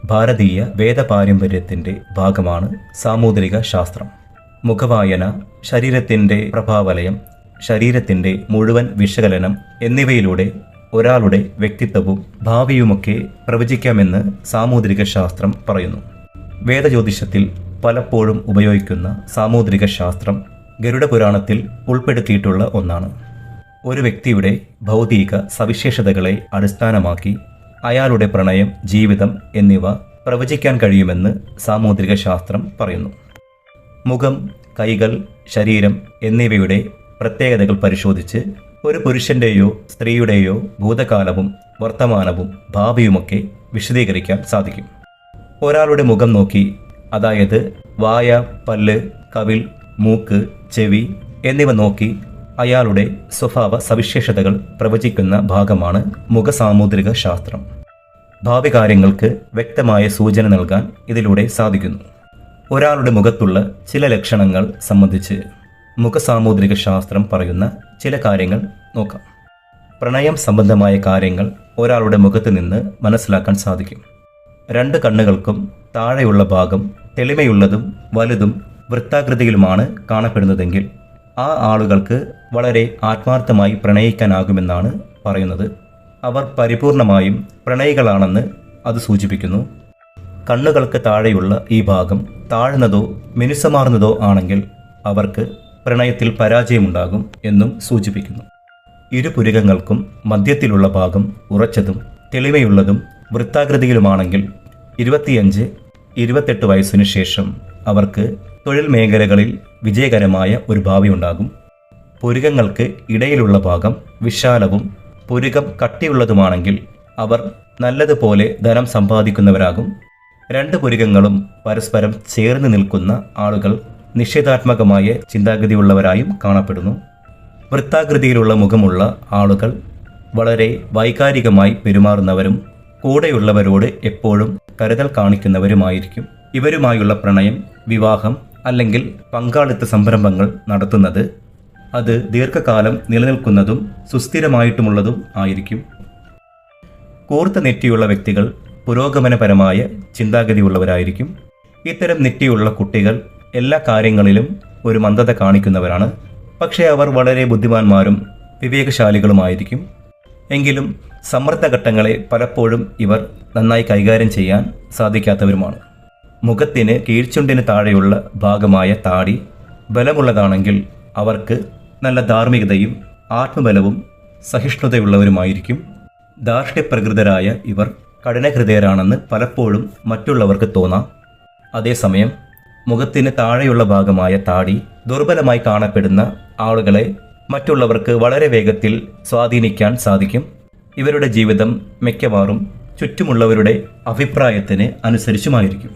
ഭാരതീയ വേദപാരമ്പര്യത്തിന്റെ ഭാഗമാണ് സാമൂദ്രിക ശാസ്ത്രം. മുഖവായന, ശരീരത്തിന്റെ പ്രഭാവലയം, ശരീരത്തിന്റെ മുഴുവൻ വിശകലനം എന്നിവയിലൂടെ ഒരാളുടെ വ്യക്തിത്വവും ഭാവിയുമൊക്കെ പ്രവചിക്കാമെന്ന് സാമൂദ്രിക ശാസ്ത്രം പറയുന്നു. വേദജ്യോതിഷത്തിൽ പലപ്പോഴും ഉപയോഗിക്കുന്ന സാമൂദ്രിക ശാസ്ത്രം ഗരുഡപുരാണത്തിൽ ഉൾപ്പെടുത്തിയിട്ടുള്ള ഒന്നാണ്. ഒരു വ്യക്തിയുടെ ഭൗതിക സവിശേഷതകളെ അടിസ്ഥാനമാക്കി അയാളുടെ പ്രണയം, ജീവിതം എന്നിവ പ്രവചിക്കാൻ കഴിയുമെന്ന് സാമൂദ്രിക ശാസ്ത്രം പറയുന്നു. മുഖം, കൈകൾ, ശരീരം എന്നിവയുടെ പ്രത്യേകതകൾ പരിശോധിച്ച് ഒരു പുരുഷന്റെയോ സ്ത്രീയുടെയോ ഭൂതകാലവും വർത്തമാനവും ഭാവിയുമൊക്കെ വിശദീകരിക്കാൻ സാധിക്കും. ഒരാളുടെ മുഖം നോക്കി, അതായത് വായ, പല്ല്, കവിൾ, മൂക്ക്, ചെവി എന്നിവ നോക്കി അയാളുടെ സ്വഭാവ സവിശേഷതകൾ പ്രവചിക്കുന്ന ഭാഗമാണ് മുഖസാമൂദ്രിക ശാസ്ത്രം. ഭാവി കാര്യങ്ങൾക്ക് വ്യക്തമായ സൂചന നൽകാൻ ഇതിലൂടെ സാധിക്കുന്നു. ഒരാളുടെ മുഖത്തുള്ള ചില ലക്ഷണങ്ങൾ സംബന്ധിച്ച് മുഖസാമൂദ്രിക ശാസ്ത്രം പറയുന്ന ചില കാര്യങ്ങൾ നോക്കാം. പ്രണയം സംബന്ധമായ കാര്യങ്ങൾ ഒരാളുടെ മുഖത്ത് നിന്ന് മനസ്സിലാക്കാൻ സാധിക്കും. 2 കണ്ണുകൾക്കും താഴെയുള്ള ഭാഗം തെളിമയുള്ളതും വലുതും വൃത്താകൃതിയിലുമാണ് കാണപ്പെടുന്നതെങ്കിൽ ആ ആളുകൾക്ക് വളരെ ആത്മാർത്ഥമായി പ്രണയിക്കാനാകുമെന്നാണ് പറയുന്നത്. അവർ പരിപൂർണമായും പ്രണയികളാണെന്ന് അത് സൂചിപ്പിക്കുന്നു. കണ്ണുകൾക്ക് താഴെയുള്ള ഈ ഭാഗം താഴ്ന്നതോ മിനുസമാർന്നതോ ആണെങ്കിൽ അവർക്ക് പ്രണയത്തിൽ പരാജയമുണ്ടാകും എന്നും സൂചിപ്പിക്കുന്നു. ഇരുപുരികങ്ങൾക്കും മധ്യത്തിലുള്ള ഭാഗം ഉറച്ചതും തെളിമയുള്ളതും വൃത്താകൃതിയിലുമാണെങ്കിൽ 25-28 വയസ്സിനു ശേഷം അവർക്ക് തൊഴിൽ മേഖലകളിൽ വിജയകരമായ ഒരു ഭാവി ഉണ്ടാകും. പുരികങ്ങൾക്ക് ഇടയിലുള്ള ഭാഗം വിശാലവും പുരികം കട്ടിയുള്ളതുമാണെങ്കിൽ അവർ നല്ലതുപോലെ ധനം സമ്പാദിക്കുന്നവരാകും. 2 പുരികങ്ങളും പരസ്പരം ചേർന്ന് നിൽക്കുന്ന ആളുകൾ നിഷേധാത്മകമായ ചിന്താഗതിയുള്ളവരായും കാണപ്പെടുന്നു. വൃത്താകൃതിയിലുള്ള മുഖമുള്ള ആളുകൾ വളരെ വൈകാരികമായി പെരുമാറുന്നവരും കൂടെയുള്ളവരോട് എപ്പോഴും കരുതൽ കാണിക്കുന്നവരുമായിരിക്കും. ഇവരുമായുള്ള പ്രണയം, വിവാഹം അല്ലെങ്കിൽ പങ്കാളിത്ത സംരംഭങ്ങൾ നടത്തുന്നത് അത് ദീർഘകാലം നിലനിൽക്കുന്നതും സുസ്ഥിരമായിട്ടുമുള്ളതും ആയിരിക്കും. കൂർത്ത നെറ്റിയുള്ള വ്യക്തികൾ പുരോഗമനപരമായ ചിന്താഗതിയുള്ളവരായിരിക്കും. ഇത്തരം നെറ്റിയുള്ള കുട്ടികൾ എല്ലാ കാര്യങ്ങളിലും ഒരു മന്ദത കാണിക്കുന്നവരാണ്. പക്ഷേ അവർ വളരെ ബുദ്ധിമാന്മാരും വിവേകശാലികളുമായിരിക്കും. എങ്കിലും സമ്മർദ്ദഘട്ടങ്ങളെ പലപ്പോഴും ഇവർ നന്നായി കൈകാര്യം ചെയ്യാൻ സാധിക്കാത്തവരുമാണ്. മുഖത്തിന് കീഴ്ചുണ്ടിന് താഴെയുള്ള ഭാഗമായ താടി ബലമുള്ളതാണെങ്കിൽ അവർക്ക് നല്ല ധാർമ്മികതയും ആത്മബലവും സഹിഷ്ണുതയുള്ളവരുമായിരിക്കും. ധാർഷ്ട്യപ്രകൃതരായ ഇവർ കഠിനഹൃദയരാണെന്ന് പലപ്പോഴും മറ്റുള്ളവർക്ക് തോന്നാം. അതേസമയം മുഖത്തിന് താഴെയുള്ള ഭാഗമായ താടി ദുർബലമായി കാണപ്പെടുന്ന ആളുകളെ മറ്റുള്ളവർക്ക് വളരെ വേഗത്തിൽ സ്വാധീനിക്കാൻ സാധിക്കും. ഇവരുടെ ജീവിതം മിക്കവാറും ചുറ്റുമുള്ളവരുടെ അഭിപ്രായത്തിന് അനുസരിച്ചുമായിരിക്കും.